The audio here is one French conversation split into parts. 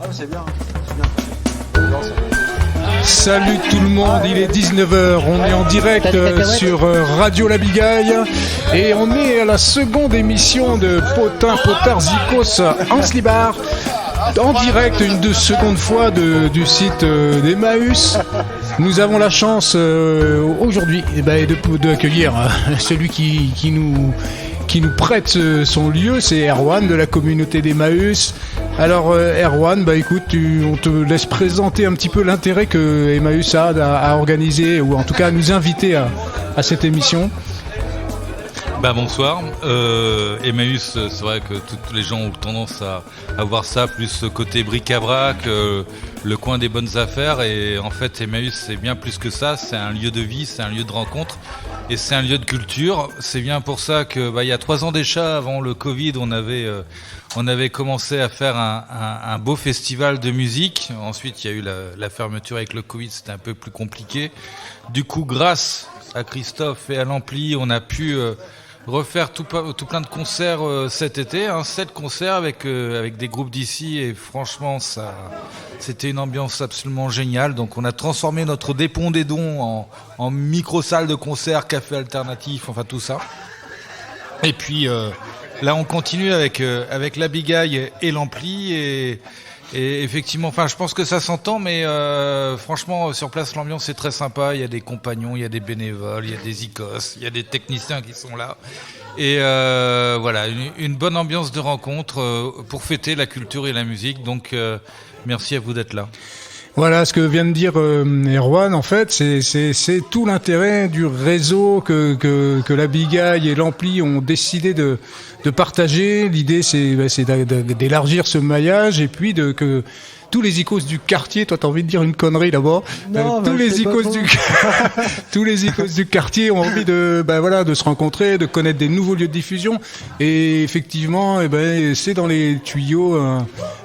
Ah, c'est bien. C'est bien. Salut tout le monde, il est 19h, on est en direct sur Radio La Bigaille et on est à la seconde émission de Potin Potard Zikos Anslibar, en direct une seconde fois du site d'Emmaüs. Nous avons la chance aujourd'hui d'accueillir celui qui nous prête son lieu, c'est Erwan de la communauté d'Emmaüs. Alors Erwan, écoute, on te laisse présenter un petit peu l'intérêt que Emmaüs a à organiser, ou en tout cas à nous inviter à cette émission. Bonsoir. Emmaüs, c'est vrai que tous les gens ont tendance à voir ça plus ce côté bric-à-brac, le coin des bonnes affaires, et en fait Emmaüs c'est bien plus que ça, c'est un lieu de vie, c'est un lieu de rencontre et c'est un lieu de culture. C'est bien pour ça que il y a 3 ans déjà, avant le Covid, on avait commencé à faire un beau festival de musique. Ensuite il y a eu la fermeture avec le Covid, c'était un peu plus compliqué. Du coup, grâce à Christophe et à l'Ampli, on a pu refaire tout plein de concerts cet été, 7 concerts avec des groupes d'ici, et franchement c'était une ambiance absolument géniale. Donc on a transformé notre dépôt des dons en micro-salle de concert, café alternatif, enfin tout ça. Et puis là on continue avec la Bigaille et l'Ampli, et effectivement, je pense que ça s'entend, mais franchement, sur place, l'ambiance est très sympa. Il y a des compagnons, il y a des bénévoles, il y a des icos, il y a des techniciens qui sont là. Et voilà, une bonne ambiance de rencontre pour fêter la culture et la musique. Donc, merci à vous d'être là. Voilà ce que vient de dire Erwan. En fait, c'est tout l'intérêt du réseau que la Bigaille et l'Ampli ont décidé de partager. L'idée, c'est d'élargir ce maillage, et puis que tous les icos du quartier, toi t'as envie de dire une connerie là-bas, tous les icos du quartier ont envie de se rencontrer, de connaître des nouveaux lieux de diffusion. Et effectivement, c'est dans les tuyaux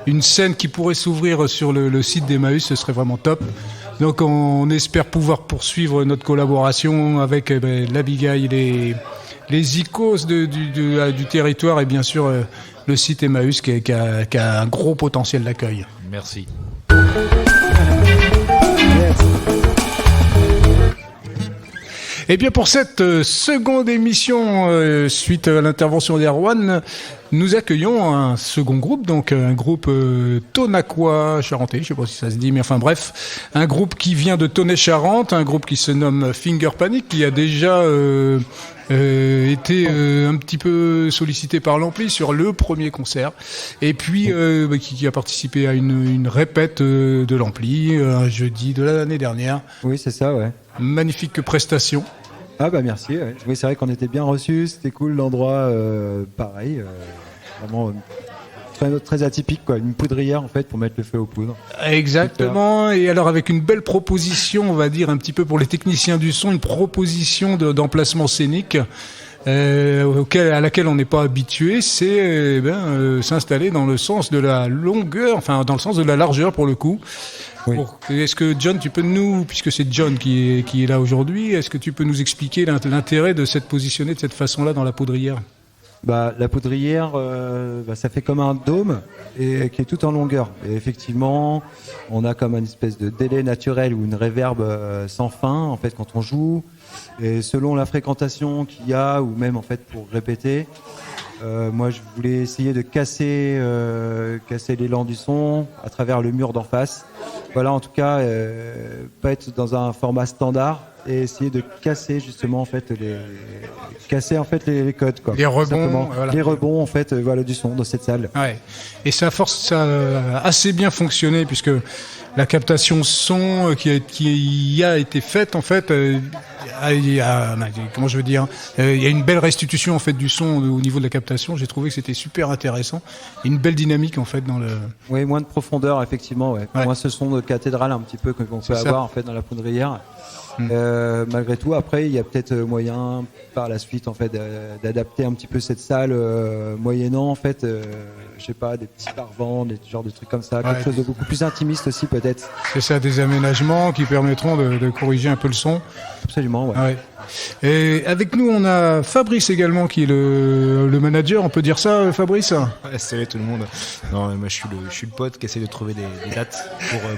une scène qui pourrait s'ouvrir sur le site d'Emmaüs, ce serait vraiment top. Donc on espère pouvoir poursuivre notre collaboration avec la Bigaille, les icos du territoire, et bien sûr le site Emmaüs qui a un gros potentiel d'accueil. Merci. Et bien pour cette seconde émission, suite à l'intervention d'Erwan, nous accueillons un second groupe, donc un groupe Tonacois charentais, je sais pas si ça se dit, mais enfin bref, un groupe qui vient de Tonnet-Charente, un groupe qui se nomme Finger Panic, qui a déjà été un petit peu sollicité par l'Ampli sur le premier concert, et puis qui a participé à une répète de l'Ampli un jeudi de l'année dernière. Oui, c'est ça, ouais. Magnifique prestation. Ah merci. Ouais. Oui, c'est vrai qu'on était bien reçus, c'était cool, l'endroit, pareil, vraiment très atypique, quoi. Une poudrière en fait pour mettre le feu aux poudres. Exactement. Super. Et alors avec une belle proposition, on va dire un petit peu pour les techniciens du son, une proposition d'emplacement scénique. À laquelle on n'est pas habitué, c'est s'installer dans le sens de la longueur, enfin dans le sens de la largeur pour le coup. Oui. Est-ce que John, tu peux puisque c'est John qui est là aujourd'hui, est-ce que tu peux nous expliquer l'intérêt de s'être positionné de cette façon-là dans la poudrière ? La poudrière, ça fait comme un dôme et qui est tout en longueur. Et effectivement, on a comme une espèce de délai naturel ou une réverb sans fin en fait quand on joue. Et selon la fréquentation qu'il y a, ou même en fait pour répéter, moi je voulais essayer de casser l'élan du son à travers le mur d'en face. Voilà, en tout cas, pas être dans un format standard et essayer de casser justement en fait les codes, quoi. Les rebonds, voilà. Les rebonds en fait, du son dans cette salle. Ouais. Et ça a assez bien fonctionné puisque la captation son qui a été faite en fait, il y a une belle restitution en fait du son au niveau de la captation. J'ai trouvé que c'était super intéressant, et une belle dynamique en fait dans le. Oui, moins de profondeur effectivement, ouais. Moins ce son de cathédrale un petit peu qu'on peut avoir en fait dans la poudrière. Malgré tout, après, il y a peut-être moyen par la suite en fait d'adapter un petit peu cette salle, moyennant en fait, je je sais pas, des petits parvents, des genres de trucs comme ça, Ouais. quelque chose de beaucoup plus intimiste aussi peut-être. C'est ça, des aménagements qui permettront de corriger un peu le son. Absolument, ouais. Ouais. Et avec nous, on a Fabrice également, qui est le manager. On peut dire ça, Fabrice? Ouais, salut tout le monde. Non, moi je suis le pote qui essaie de trouver des dates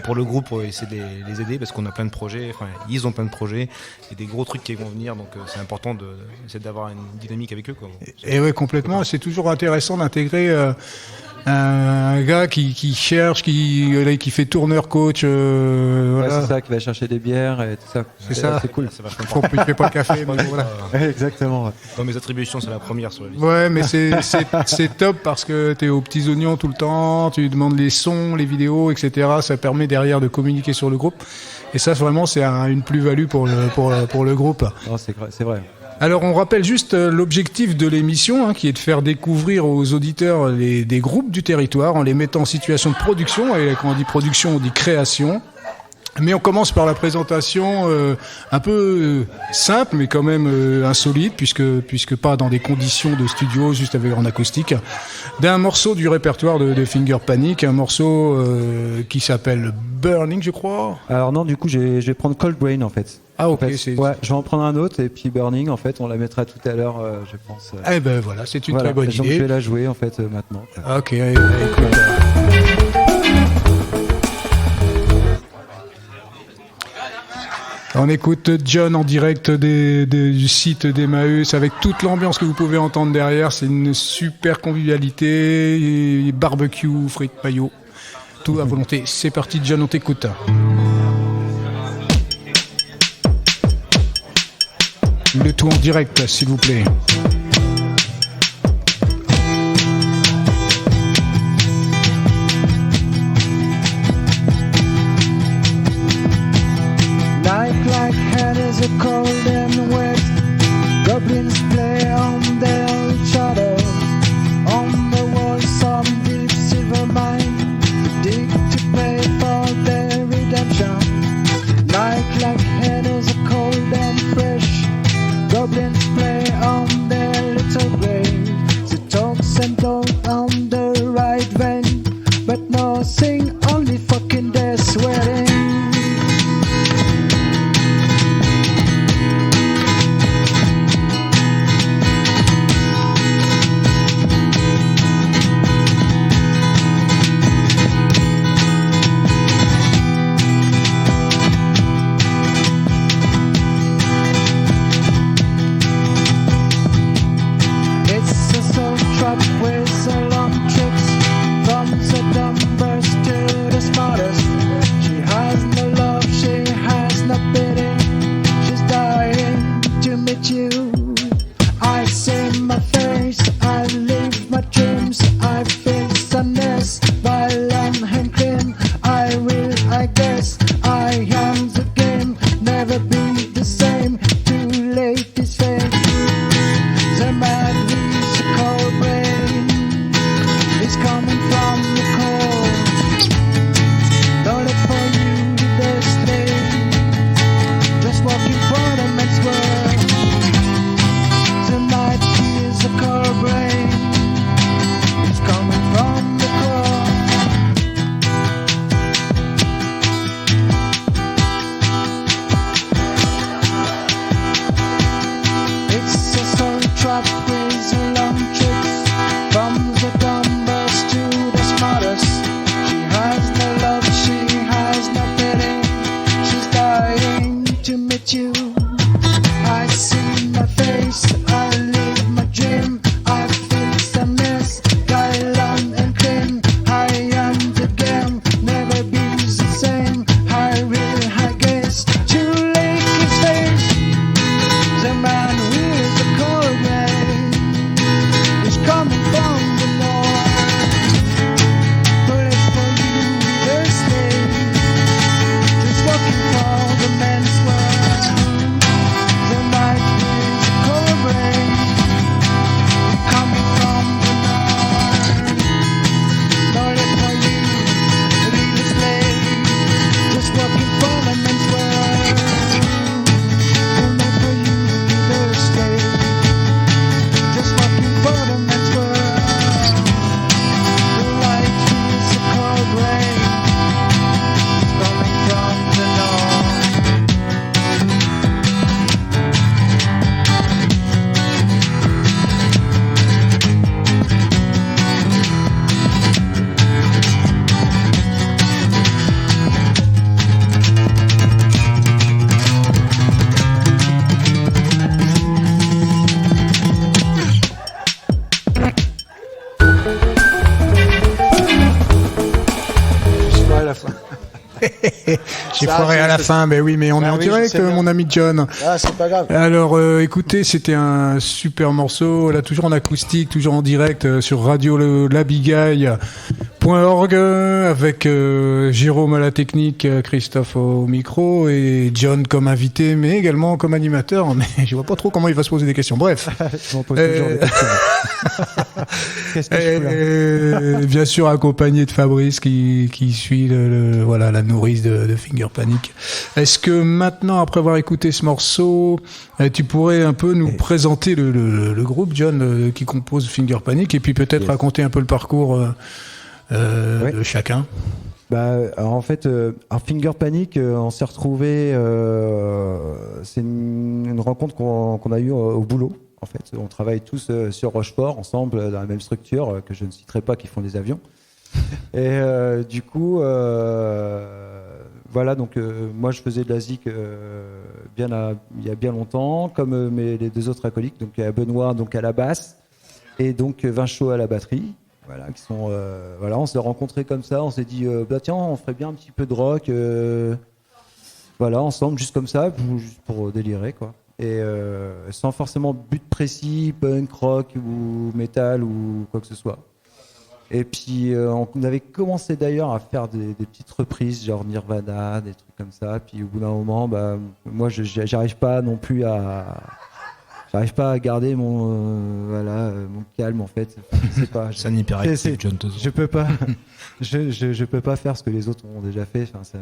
pour le groupe, pour essayer de les aider, parce qu'on a plein de projets, enfin ils ont plein de projets, et des gros trucs qui vont venir, donc c'est important d'essayer d'avoir une dynamique avec eux, quoi. Et ouais, complètement. C'est toujours intéressant d'intégrer un gars qui cherche, qui fait tourneur coach. Ouais, Voilà. c'est ça, qui va chercher des bières et tout ça. C'est ça. C'est cool. C'est vachement Il fait pas le café, mais voilà. Ouais, exactement. Ouais. Dans mes attributions, c'est la première sur la liste. Ouais, mais c'est top parce que t'es aux petits oignons tout le temps, tu demandes les sons, les vidéos, etc. Ça permet derrière de communiquer sur le groupe. Et ça, vraiment, c'est une plus-value pour le groupe. Non, c'est vrai. Alors, on rappelle juste l'objectif de l'émission, qui est de faire découvrir aux auditeurs des groupes du territoire en les mettant en situation de production. Et quand on dit production, on dit création. Mais on commence par la présentation un peu simple, mais quand même insolite, puisque pas dans des conditions de studio, juste en acoustique, d'un morceau du répertoire de Finger Panic, un morceau qui s'appelle Burning, je crois. Alors non, du coup, je vais prendre Cold Brain en fait. Ah ok, En fait, ouais, je vais en prendre un autre et puis Burning, en fait, on la mettra tout à l'heure, je pense. Eh ben voilà, c'est une Voilà. très bonne Donc je idée. vais la jouer en fait maintenant. Ok, écoute. On écoute John en direct du site d'Emmaüs avec toute l'ambiance que vous pouvez entendre derrière. C'est une super convivialité, barbecue, frites, maillot, tout à volonté. C'est parti, John, on t'écoute. Le tout en direct, s'il vous plaît. Night like hell is a cold and wet. Goblins play on their shadows. On the wall some deep silver mine. Dig to pay for their redemption. Night like hell is a cold and fresh. Goblins play on their little grave. The talks and don't on the right vein. But no sing, only fucking their sweating. It's a soul trap with a long tricks from the numbers to J'ai foiré à la fin, mais oui, mais on est en oui, je direct, sais bien. mon ami John. Ah, c'est pas grave. Alors, écoutez, c'était un super morceau, là, toujours en acoustique, toujours en direct, sur radio labigaille.org, avec Jérôme à la technique, Christophe au micro, et John comme invité, mais également comme animateur, mais je vois pas trop comment il va se poser des questions. Bref. Je m'en pose toujours des questions. Qu'est-ce que je fous là Bien sûr accompagné de Fabrice qui suit voilà, la nourrice de Finger Panic. Est-ce que maintenant, après avoir écouté ce morceau, tu pourrais un peu nous présenter le groupe, John, qui compose Finger Panic, et puis peut-être raconter un peu le parcours de chacun? Alors en fait, à Finger Panic, on s'est retrouvés. C'est une rencontre qu'on a eue au boulot. En fait, on travaille tous sur Rochefort ensemble dans la même structure que je ne citerai pas, qui font des avions. Et du coup, voilà. Donc moi, je faisais de la zik il y a bien longtemps, comme les deux autres acolytes. Donc Benoît donc à la basse et donc Vinchaud à la batterie. Voilà, qui sont voilà, on s'est rencontrés comme ça, on s'est dit bah tiens, on ferait bien un petit peu de rock, voilà, ensemble, juste comme ça, juste pour délirer quoi. Et sans forcément but précis, punk, rock ou metal ou quoi que ce soit. Et puis on avait commencé d'ailleurs à faire des petites reprises, genre Nirvana, des trucs comme ça. Puis au bout d'un moment, bah moi j'arrive pas non plus j'arrive pas à garder mon calme en fait. C'est pas. C'est un hyperactif, John Tozo. Je peux pas. je peux pas faire ce que les autres ont déjà fait. Enfin,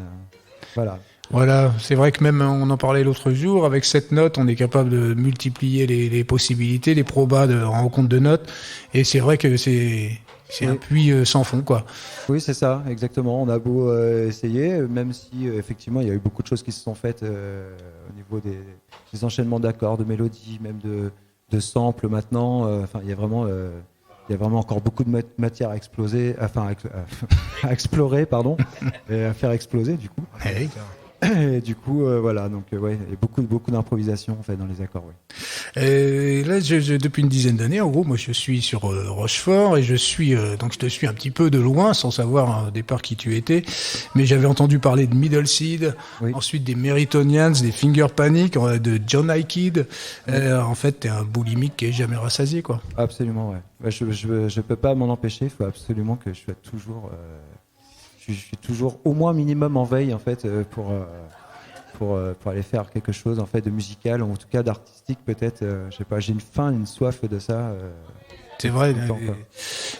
voilà. Voilà, c'est vrai que même on en parlait l'autre jour, avec cette note, on est capable de multiplier les possibilités, les probas de rencontre de notes, et c'est vrai que c'est un puits sans fond, quoi. Oui, c'est ça, exactement. On a beau essayer, même si effectivement il y a eu beaucoup de choses qui se sont faites au niveau des enchaînements d'accords, de mélodies, même de samples maintenant. Enfin, il y a vraiment encore beaucoup de matière à exploser, à explorer, pardon, et à faire exploser du coup. Hey. Et du coup, voilà, donc ouais, il y a beaucoup d'improvisation en fait dans les accords. Ouais. Et là, depuis une dizaine d'années, en gros, moi, je suis sur Rochefort et je te suis un petit peu de loin, sans savoir au départ qui tu étais. Mais j'avais entendu parler de Middle Seed, ensuite des Meritonians, des Finger Panic, de John Aikid. En fait, t'es un boulimique qui est jamais rassasié, quoi. Absolument, ouais. Bah, je peux pas m'en empêcher. Il faut absolument que je sois toujours. Je suis toujours au moins minimum en veille en fait pour aller faire quelque chose en fait de musical ou en tout cas d'artistique peut-être. Je sais pas, j'ai une soif de ça. C'est vrai.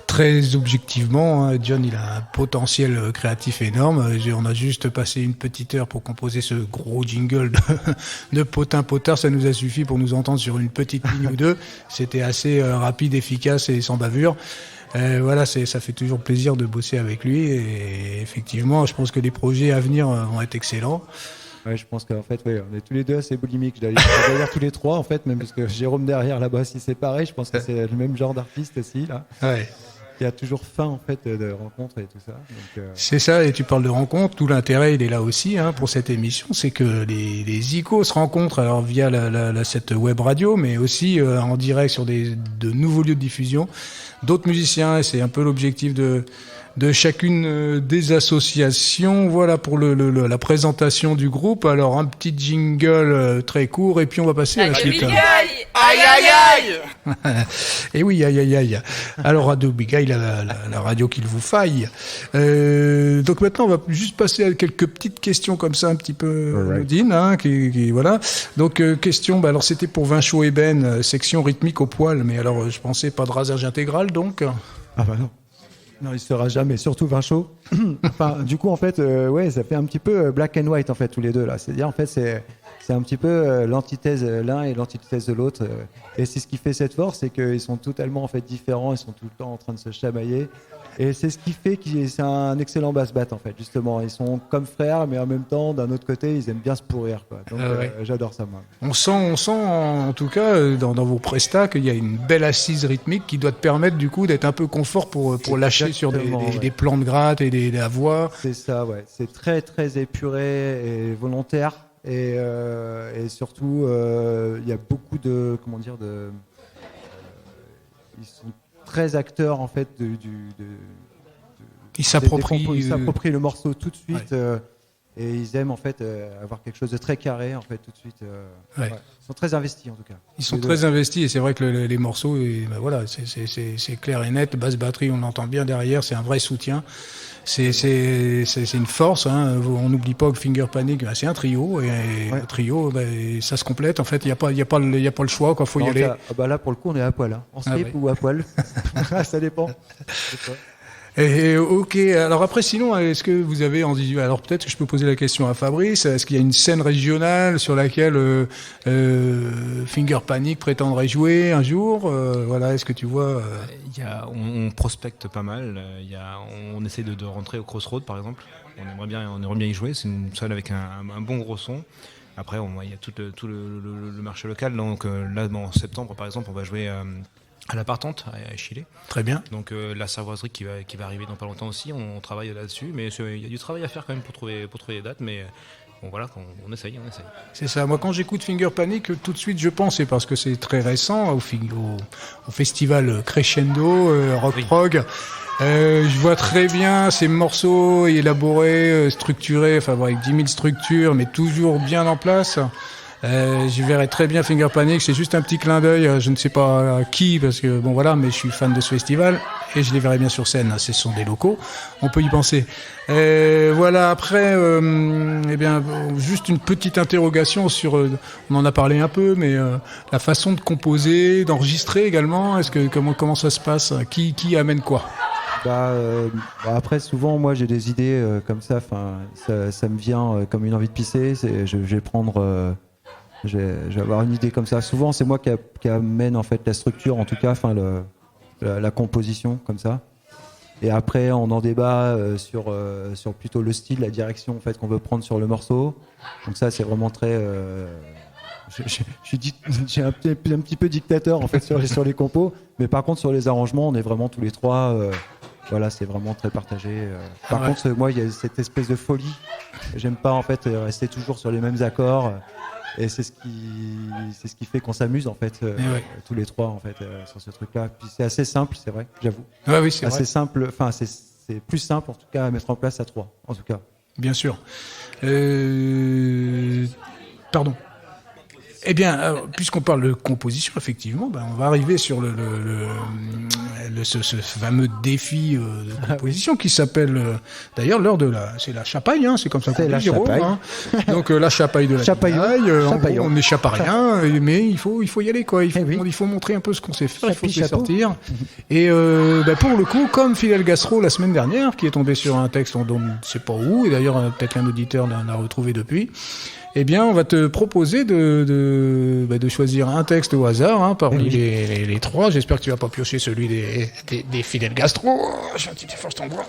Très objectivement, hein, John, il a un potentiel créatif énorme. On a juste passé une petite heure pour composer ce gros jingle de Potin Potard. Ça nous a suffi pour nous entendre sur une petite ligne ou deux. C'était assez rapide, efficace et sans bavure. Voilà, ça fait toujours plaisir de bosser avec lui et effectivement, je pense que les projets à venir vont être excellents. Ouais, je pense qu'en fait, ouais, on est tous les deux assez boulimiques. D'ailleurs, tous les trois, en fait, même parce que Jérôme derrière là-bas, si c'est pareil, je pense que c'est le même genre d'artiste aussi là. Ouais. Il y a toujours faim en fait de rencontres et tout ça. Donc, C'est ça, et tu parles de rencontres, tout l'intérêt il est là aussi pour cette émission, c'est que les icônes se rencontrent alors via cette web radio, mais aussi en direct sur de nouveaux lieux de diffusion, d'autres musiciens, et c'est un peu l'objectif de chacune des associations. Voilà pour la présentation du groupe. Alors un petit jingle très court et puis on va passer à la suite. Aïe aïe aïe. Et oui, aïe aïe aïe. Alors Radio Big Eye, la radio qu'il vous faille. Donc maintenant on va juste passer à quelques petites questions comme ça un petit peu anodines, qui voilà. Donc question, alors c'était pour Vinchaud et Ben, section rythmique au poil, mais alors je pensais pas de rasage intégral donc. Ah bah non. Non, il sera jamais, surtout Vinchaud. Enfin, du coup, en fait, ouais, ça fait un petit peu black and white, en fait, tous les deux, là. C'est-à-dire, en fait, c'est un petit peu l'antithèse l'un et l'antithèse de l'autre. Et c'est ce qui fait cette force, c'est qu'ils sont totalement, en fait, différents, ils sont tout le temps en train de se chamailler. Et c'est ce qui fait que c'est un excellent bass-bat, en fait, justement. Ils sont comme frères, mais en même temps, d'un autre côté, ils aiment bien se pourrir, quoi. Donc, j'adore ça, moi. On sent, en tout cas, dans vos prestats, qu'il y a une belle assise rythmique qui doit te permettre, du coup, d'être un peu confort pour lâcher sur des plans de gratte et la voix. C'est ça, ouais. C'est très, très épuré et volontaire. Et surtout, il y a beaucoup de, comment dire, ils sont très acteurs en fait ils s'approprient le morceau tout de suite. Et ils aiment en fait avoir quelque chose de très carré en fait tout de suite. Ouais. Ils sont très investis en tout cas. Ils sont Les deux. très investis et c'est vrai que les morceaux, ben voilà, c'est clair et net. Basse batterie, on l'entend bien derrière, c'est un vrai soutien. C'est une force. Hein. On n'oublie pas que Finger Panic, c'est un trio et le trio, ça se complète. En fait, il y a pas le choix. Quoi, faut y Non, aller. là pour le coup on est à poil. Hein. En slip ou à poil. Ça dépend. Je sais pas. Et, ok. Alors après, sinon, est-ce que vous avez envie... Alors peut-être que je peux poser la question à Fabrice. Est-ce qu'il y a une scène régionale sur laquelle Finger Panic prétendrait jouer un jour voilà, est-ce que tu vois On prospecte pas mal. On essaie de rentrer au Crossroad par exemple. On aimerait bien y jouer. C'est une salle avec un bon gros son. Après, il y a tout le marché local. Donc là, en septembre par exemple, on va jouer à la Partante à Chile. Très bien. Donc la servoiserie qui va arriver dans pas longtemps aussi. On travaille là-dessus. Mais il y a du travail à faire quand même pour trouver les dates. Mais bon, voilà, on essaye. C'est ça. Moi, quand j'écoute Finger Panic, tout de suite, je pense, et parce que c'est très récent, au festival Crescendo, Rock Prog, je vois très bien ces morceaux élaborés, structurés, enfin, avec 10 000 structures, mais toujours bien en place. Je verrais très bien Finger Panic, c'est juste un petit clin d'œil, je ne sais pas à qui, parce que bon voilà, mais je suis fan de ce festival et je les verrai bien sur scène. Ce sont des locaux, on peut y penser. Voilà, après, juste une petite interrogation sur, on en a parlé un peu, mais la façon de composer, d'enregistrer également. Est-ce que comment ça se passe? Qui amène quoi? Après, souvent, moi, j'ai des idées comme ça. Enfin, ça me vient comme une envie de pisser. Je vais prendre. Je vais avoir une idée comme ça. Souvent, c'est moi qui amène en fait la structure, en tout cas, enfin la composition comme ça. Et après, on en débat sur plutôt le style, la direction en fait qu'on veut prendre sur le morceau. Donc ça, c'est vraiment très. J'ai un petit peu dictateur en fait sur les compos, mais par contre sur les arrangements, on est vraiment tous les trois. Voilà, c'est vraiment très partagé. Par contre, moi, il y a cette espèce de folie. J'aime pas en fait rester toujours sur les mêmes accords. Et c'est ce qui fait qu'on s'amuse en fait tous les trois en fait sur ce truc-là. Puis c'est assez simple, c'est vrai, j'avoue. Ouais, oui, c'est assez vrai. Simple. Enfin, c'est plus simple en tout cas à mettre en place à trois, en tout cas. Bien sûr. Pardon. Eh bien, puisqu'on parle de composition, effectivement, on va arriver sur ce fameux défi de composition qui s'appelle, d'ailleurs, c'est la chapaille, hein, c'est comme ça qu'on dit, la Jérôme, chapaille. hein. Donc la chapaille de la bigaille, en gros, on n'échappe à rien, mais il faut y aller, quoi. Il faut montrer un peu ce qu'on sait faire, il faut se sortir. Et pour le coup, comme Fidel Gastro la semaine dernière, qui est tombé sur un texte, on ne sait pas où, et d'ailleurs peut-être un auditeur l'a retrouvé depuis. Eh bien, on va te proposer de choisir un texte au hasard, hein, parmi les trois. J'espère que tu vas pas piocher celui des Fidel Gastro. J'ai un petit effort en bois.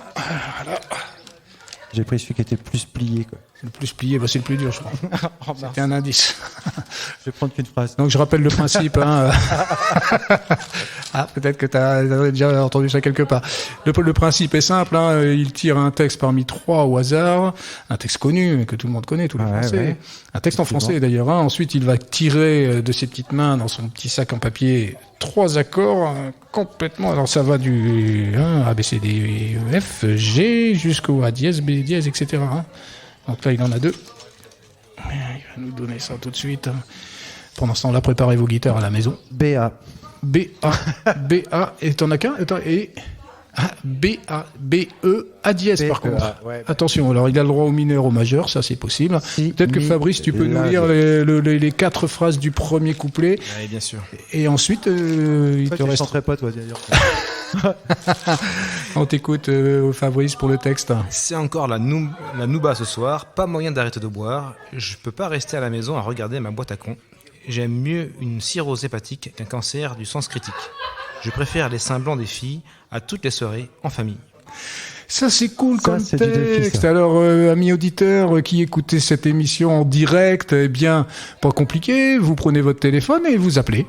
Voilà. J'ai pris celui qui était plus plié, quoi. Le plus plié, c'est le plus dur, je crois. C'était un indice. Je vais prendre qu'une phrase. Donc je rappelle le principe. Hein. Peut-être que tu as déjà entendu ça quelque part. Le principe est simple. Hein. Il tire un texte parmi trois au hasard, un texte connu que tout le monde connaît, tous les Français. Ouais. Un texte en français d'ailleurs. Hein. Ensuite, il va tirer de ses petites mains dans son petit sac en papier 3 accords complètement. Alors ça va du A, B, C, D, E, F, G jusqu'au A dièse, B dièse, etc. Hein. Donc là, il en a 2. Il va nous donner ça tout de suite. Pendant ce temps-là, préparez vos guitares à la maison. BA. Et t'en as qu'un? Et A dièse par contre. Ouais. Attention, alors il a le droit au mineur, au majeur, ça c'est possible. Peut-être que Fabrice, tu peux nous lire les 4 phrases du premier couplet. Oui, bien sûr. Et ensuite, il te reste... chanterais pas toi d'ailleurs. On t'écoute, Fabrice, pour le texte. C'est encore la nouba ce soir, pas moyen d'arrêter de boire. Je peux pas rester à la maison à regarder ma boîte à con. J'aime mieux une cirrhose hépatique qu'un cancer du sens critique. Je préfère les seins blancs des filles à toutes les soirées en famille. Ça, c'est cool comme texte. Alors, amis auditeurs qui écoutez cette émission en direct, eh bien, pas compliqué, vous prenez votre téléphone et vous appelez.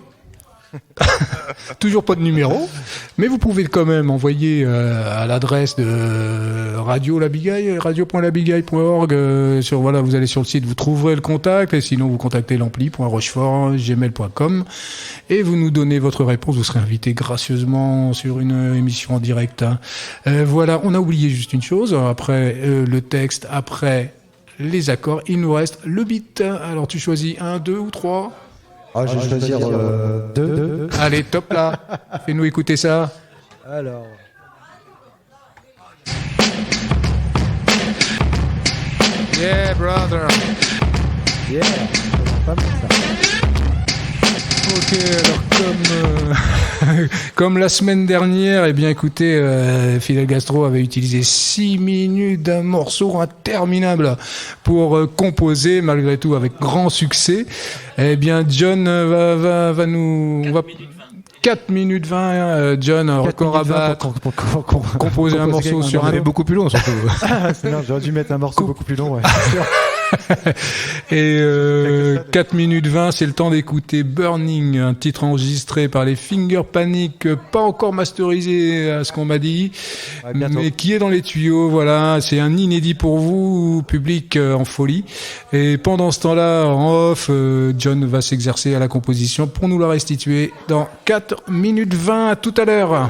Toujours pas de numéro, mais vous pouvez quand même envoyer à l'adresse de Radio La Bigaille, radio.labigaille.org. Voilà, vous allez sur le site, vous trouverez le contact, et sinon vous contactez l'ampli.rochefort@gmail.com et vous nous donnez votre réponse. Vous serez invité gracieusement sur une émission en direct. Voilà, on a oublié juste une chose. Après le texte, après les accords. Il nous reste le beat. Alors tu choisis 1, 2 ou 3 ? Je vais choisir 2. Allez, top là. Fais-nous écouter ça. Alors. Yeah, brother. Yeah. Pas mal, ça. Ok, alors comme la semaine dernière, eh bien écoutez, Fidel Castro avait utilisé 6 minutes d'un morceau interminable pour composer, malgré tout avec grand succès. Eh bien John va nous... 4 minutes 20, John, record à battre, composer un morceau sur un... beaucoup plus long surtout. C'est non, j'aurais dû mettre un morceau beaucoup plus long, ouais. Et 4 minutes 20, c'est le temps d'écouter Burning, un titre enregistré par les Finger Panic, pas encore masterisé à ce qu'on m'a dit, mais qui est dans les tuyaux. Voilà, c'est un inédit pour vous, public en folie. Et pendant ce temps-là, en off, John va s'exercer à la composition pour nous la restituer dans 4 minutes 20. À tout à l'heure.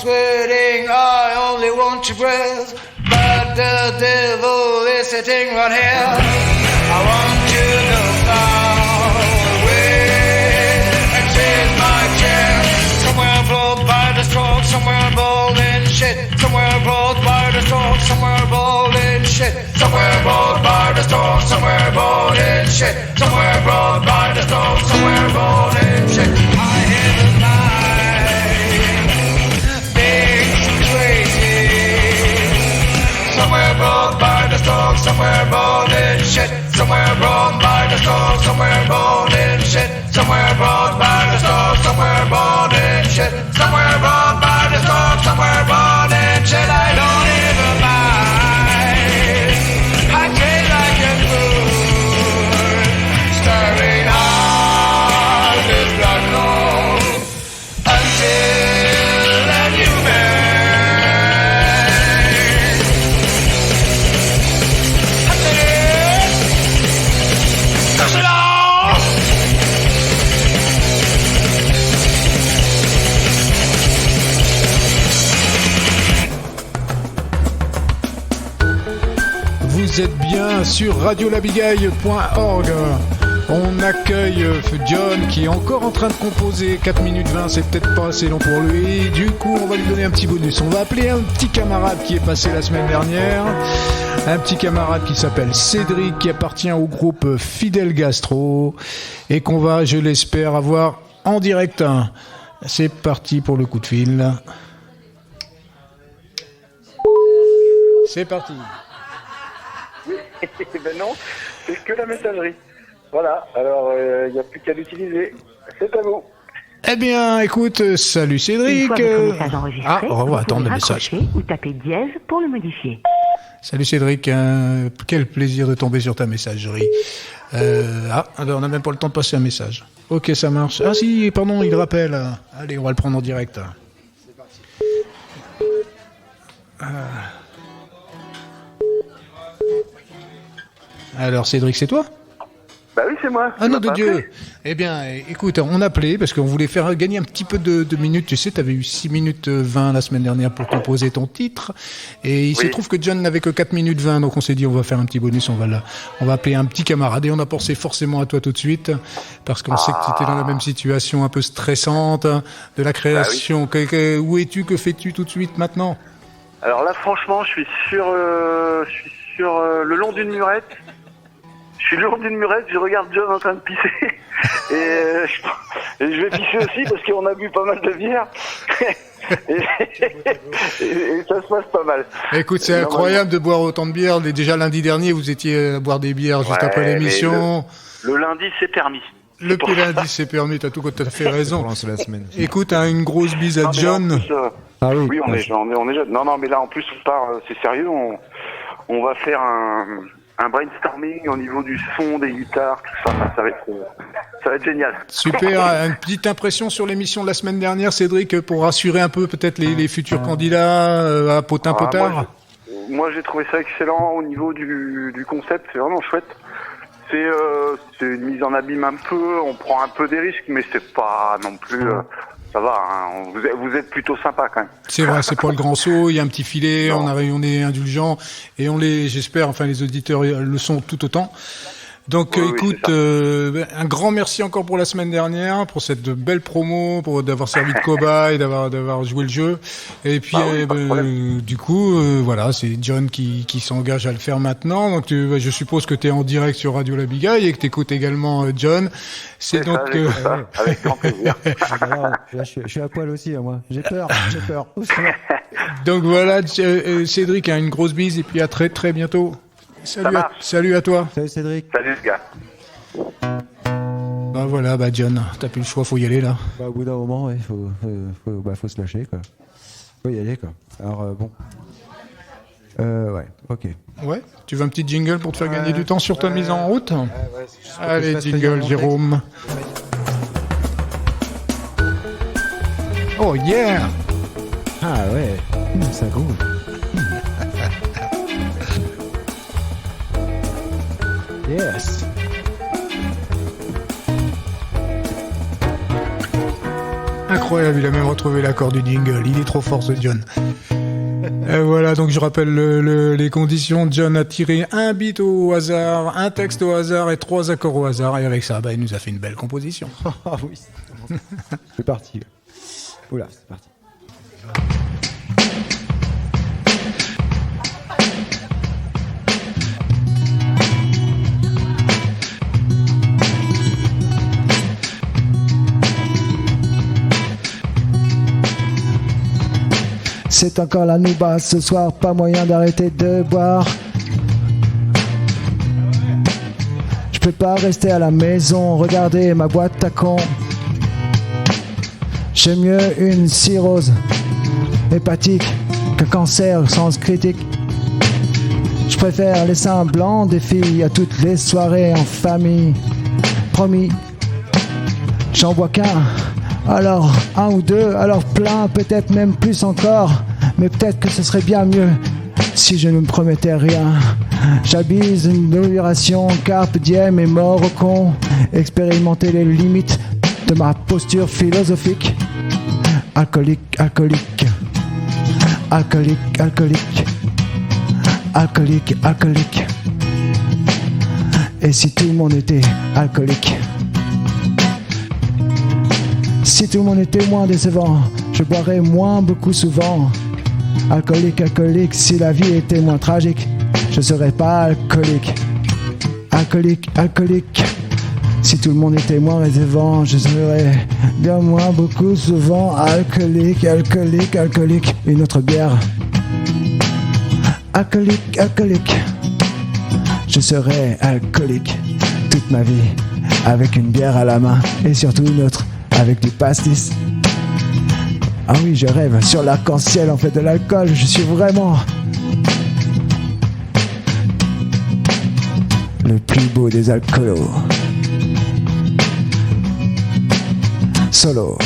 sweating, I only want your breath, but the devil is sitting right here. I want you to go far away and sit my chair. Somewhere abroad by the stroke, somewhere bold in shit. Somewhere abroad by the stroke, somewhere bold in shit. Somewhere abroad by the stroke, somewhere bold in shit. Somewhere abroad by the stroke, somewhere bold in shit. I hear the somewhere abroad by the storm, somewhere abroad in shit. Somewhere abroad by the storm, somewhere abroad in shit. Somewhere abroad by the storm, somewhere abroad in shit. Somewhere abroad by the storm, somewhere abroad in shit. I don't even mind. I take like a fool. vous êtes bien sur radiolabigaille.org. On accueille John qui est encore en train de composer. 4 minutes 20, c'est peut-être pas assez long pour lui. Du coup, on va lui donner un petit bonus. On va appeler un petit camarade qui est passé la semaine dernière. Un petit camarade qui s'appelle Cédric, qui appartient au groupe Fidel Gastro et qu'on va, je l'espère, avoir en direct. C'est parti pour le coup de fil. C'est parti. Ben non, c'est que la messagerie. Voilà, alors il n'y a plus qu'à l'utiliser. C'est à vous. Eh bien, écoute, salut Cédric. Une fois votre message enregistré, Ah, on va attendre le vous message. raccrochez ou tapez dièse pour le modifier. Salut Cédric, quel plaisir de tomber sur ta messagerie. Alors on n'a même pas le temps de passer un message. Ok, ça marche. Ah si, pardon, il rappelle. Allez, on va le prendre en direct. C'est parti. Alors Cédric, c'est toi ? Bah oui, c'est moi. Ah nom de Dieu. Eh bien, écoute, on appelait parce qu'on voulait faire gagner un petit peu de minutes. Tu sais, tu avais eu 6 minutes 20 la semaine dernière pour composer ton titre. Et il se trouve que John n'avait que 4 minutes 20. Donc on s'est dit, on va faire un petit bonus. On va appeler un petit camarade. Et on a pensé forcément à toi tout de suite. Parce qu'on sait que tu étais dans la même situation un peu stressante de la création. Bah oui. Où es-tu? Que fais-tu tout de suite maintenant? Alors là, franchement, je suis sur le long d'une murette. Je suis le long d'une murette, je regarde John en train de pisser. Et je vais pisser aussi parce qu'on a bu pas mal de bière. et ça se passe pas mal. Écoute, c'est incroyable de boire autant de bière. Déjà lundi dernier, vous étiez à boire des bières juste après l'émission. Le lundi, c'est permis. Le lundi, c'est permis. T'as tout à fait raison. Pour lancer la semaine. Écoute, une grosse bise à John. Oui, on est jeune. Non, mais là, en plus, on part, c'est sérieux. On va faire un brainstorming au niveau du son, des guitares, tout ça. Ça va être génial. Super. Une petite impression sur l'émission de la semaine dernière, Cédric, pour rassurer un peu peut-être les futurs candidats à Potin-Potard. Moi, j'ai trouvé ça excellent au niveau du concept. C'est vraiment chouette. C'est une mise en abîme un peu. On prend un peu des risques, mais c'est pas non plus... ça va, hein. Vous êtes plutôt sympa quand même. C'est vrai, c'est pas le grand saut, il y a un petit filet, on est indulgent, et j'espère, enfin les auditeurs le sont tout autant. Donc écoute, un grand merci encore pour la semaine dernière, pour cette belle promo, d'avoir servi de cobaye, d'avoir joué le jeu. Et puis du coup, voilà, c'est John qui s'engage à le faire maintenant. Donc je suppose que tu es en direct sur Radio La Bigaille et que tu écoutes également John. C'est donc avec grand plaisir. Là, je suis à poil aussi, moi. J'ai peur. Donc voilà, Cédric a une grosse bise et puis à très très bientôt. Salut à toi. Salut Cédric. Salut les gars. Bah voilà, John, t'as plus le choix, faut y aller là. Au bout d'un moment, il faut se lâcher, quoi. Faut y aller, quoi. Alors bon. Ouais, ok. Ouais, tu veux un petit jingle pour te faire gagner du temps sur ta mise en route? Allez, jingle, Jérôme. Oh yeah. Ah ouais, ça groove. Yes. Incroyable, il a même retrouvé l'accord du jingle. Il est trop fort ce John. Voilà, donc je rappelle les conditions. John a tiré un beat au hasard, un texte au hasard et 3 accords au hasard. Et avec ça, il nous a fait une belle composition. Ah oui, c'est parti. Oula, c'est parti. C'est encore la nouba ce soir, pas moyen d'arrêter de boire. Je peux pas rester à la maison, regarder ma boîte à con. J'aime mieux une cirrhose hépatique qu'un cancer sans critique. Je préfère les seins blancs des filles à toutes les soirées en famille. Promis, j'en bois qu'un. Alors 1 ou 2, alors plein, peut-être même plus encore. Mais peut-être que ce serait bien mieux si je ne me promettais rien. J'abuse une duration, carpe diem et mort au con. Expérimenter les limites de ma posture philosophique. Alcoolique, alcoolique. Alcoolique, alcoolique. alcoolique, alcoolique. Et si tout le monde était alcoolique? Si tout le monde était moins décevant, je boirais moins beaucoup souvent. Alcoolique, alcoolique, si la vie était moins tragique, je serais pas alcoolique. Alcoolique, alcoolique, si tout le monde était moins décevant, je serais bien moins beaucoup souvent. Alcoolique, alcoolique, alcoolique, une autre bière. Alcoolique, alcoolique, je serais alcoolique toute ma vie, avec une bière à la main et surtout une autre avec du pastis. Ah oui, je rêve sur l'arc-en-ciel en fait de l'alcool, je suis vraiment le plus beau des alcoolos. Solo.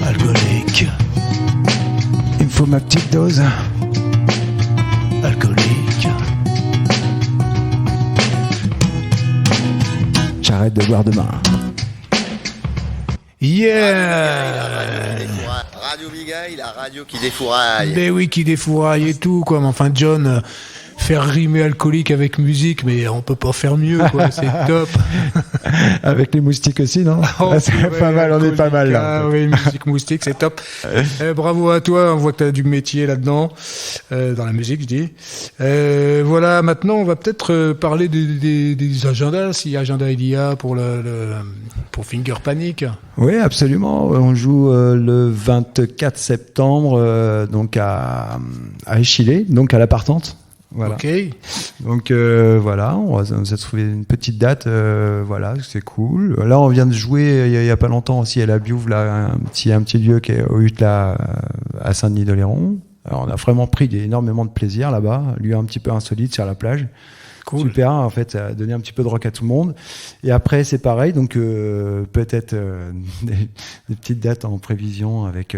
Alcoolique. Il me faut ma petite dose. Alcoolique. J'arrête de boire demain. Yeah. Radio Bigaille, la radio qui défouraille. Ben oui, qui défouraille et tout, quoi. Mais enfin, John, faire rimer alcoolique avec musique, mais on peut pas faire mieux, quoi. C'est top. Avec les moustiques aussi, non? Oh, c'est ouais, pas mal, on est pas mal là. Ah oui, musique moustique, c'est top. Bravo à toi, on voit que tu as du métier là-dedans, dans la musique, je dis. Voilà, maintenant, on va peut-être parler des agendas, si agenda il y a pour pour Finger Panic. Oui, absolument. On joue le 24 septembre, donc à Échillé, donc à la Partante. Voilà. Ok. Donc voilà, on s'est trouvé une petite date, voilà, c'est cool. Là, on vient de jouer il y a pas longtemps aussi à la Biouve, là, un petit lieu qui est au Hutla à Saint-Denis-d'Oléron. Alors, on a vraiment pris énormément de plaisir là-bas, lieu un petit peu insolite sur la plage. Cool. Super, en fait, ça a donné un petit peu de rock à tout le monde. Et après, c'est pareil, donc peut-être des petites dates en prévision avec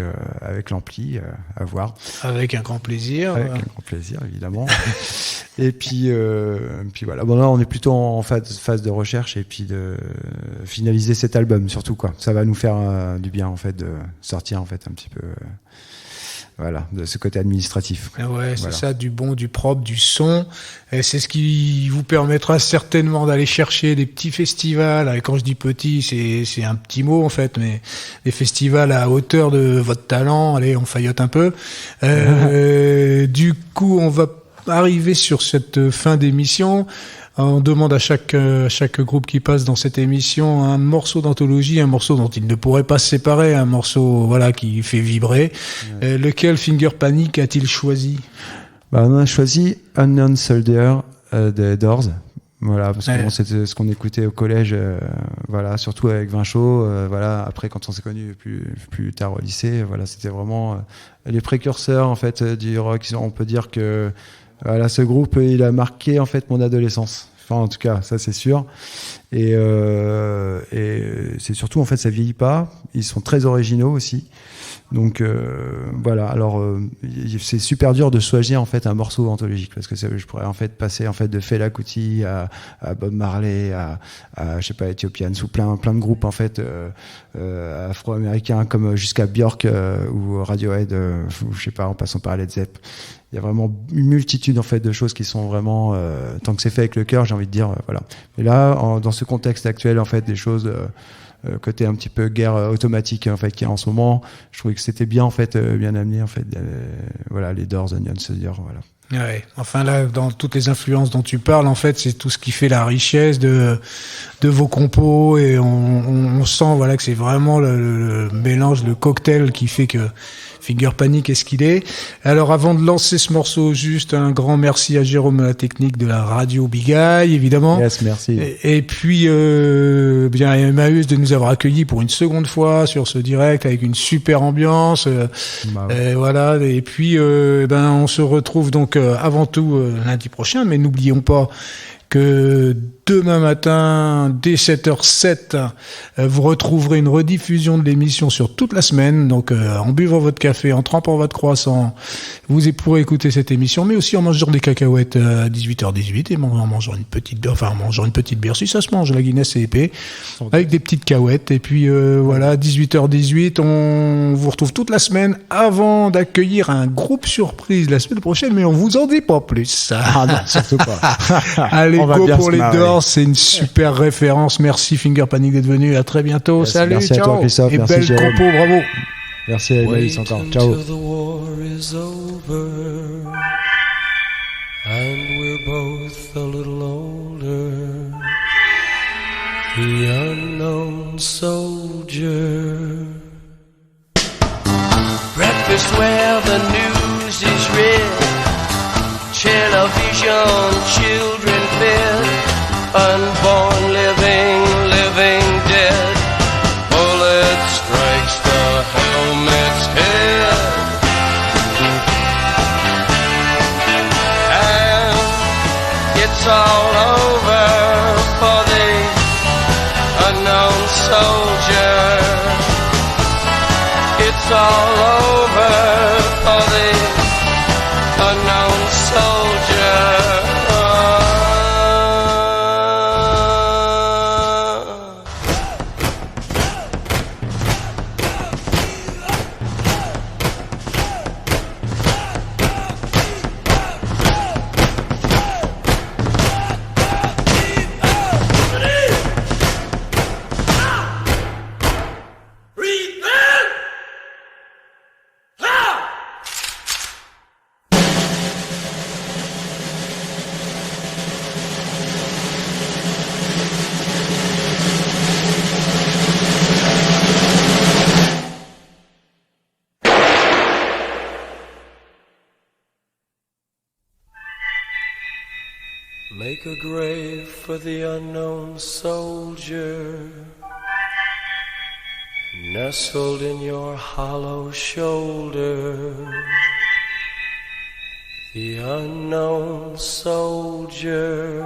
l'ampli, à voir. Avec un grand plaisir. Avec un grand plaisir, évidemment. Et puis voilà. Bon, là, on est plutôt en phase de recherche et puis de finaliser cet album, surtout, quoi. Ça va nous faire du bien, en fait, de sortir, en fait, un petit peu... Voilà, de ce côté administratif. Ouais, voilà. c'est ça, du bon, du propre, du son. Et c'est ce qui vous permettra certainement d'aller chercher des petits festivals. Et quand je dis petit, c'est un petit mot en fait, mais des festivals à hauteur de votre talent. Allez, on faillote un peu. Du coup, on va arriver sur cette fin d'émission. On demande à chaque groupe qui passe dans cette émission un morceau d'anthologie, un morceau dont il ne pourrait pas se séparer, un morceau voilà qui fait vibrer. Ouais. Lequel Finger Panic a-t-il choisi? On a choisi Unknown Soldier des Doors. Voilà, parce que bon, c'était ce qu'on écoutait au collège, voilà, surtout avec Vinchot. Voilà, après quand on s'est connus plus tard au lycée, voilà, c'était vraiment les précurseurs en fait du rock. On peut dire que voilà, ce groupe, il a marqué en fait mon adolescence. Enfin, en tout cas, ça c'est sûr. Et c'est surtout en fait, ça vieillit pas. Ils sont très originaux aussi. Donc voilà. Alors c'est super dur de choisir en fait un morceau anthologique parce que je pourrais en fait passer en fait de Fela Kuti à Bob Marley à je sais pas Ethiopians ou plein de groupes en fait afro-américains comme jusqu'à Björk ou Radiohead ou je sais pas en passant par Led Zepp. Il y a vraiment une multitude en fait de choses qui sont vraiment tant que c'est fait avec le cœur, j'ai envie de dire voilà. Et là dans ce contexte actuel en fait des choses côté un petit peu guerre automatique en fait qu'il y a en ce moment, je trouvais que c'était bien en fait bien amené en fait voilà les Doors, Onion Soldier, voilà. Ouais. Enfin là, dans toutes les influences dont tu parles, en fait, c'est tout ce qui fait la richesse de vos compos et on sent voilà que c'est vraiment le mélange, le cocktail qui fait que Finger Panic est ce qu'il est. Alors avant de lancer ce morceau, juste un grand merci à Jérôme la technique de la radio Bigaille, évidemment. Yes, merci. Et puis bien à Emmaüs de nous avoir accueillis pour une seconde fois sur ce direct avec une super ambiance. Voilà. Et puis on se retrouve donc avant tout lundi prochain, mais n'oublions pas que demain matin, dès 7h07, vous retrouverez une rediffusion de l'émission sur toute la semaine. Donc, en buvant votre café, en trempant votre croissant, vous pourrez écouter cette émission, mais aussi en mangeant des cacahuètes à 18h18 et en mangeant une petite bière, si ça se mange, la Guinness est épais, avec des petites cahuètes. Et puis, voilà, 18h18, on vous retrouve toute la semaine avant d'accueillir un groupe surprise la semaine prochaine, mais on vous en dit pas plus. Ah non, surtout pas. Allez, On va go bien pour se les marrer. Doors, c'est une super référence. Merci Finger Panic d'être venu. À très bientôt. Merci, Salut, merci à ciao. toi, Christophe. Et Merci, belle Jérôme. compo, bravo. Merci à Emmaüs encore. Ciao. Until the war is over and we're both a little older. The unknown soldier. Breakfast where the news is read. Television, children fed. Unborn, living dead. Bullet strikes the helmet's head. And it's all over for the unknown soldier. It's all over for the unknown soldier. Make a grave for the unknown soldier, nestled in your hollow shoulder. The unknown soldier.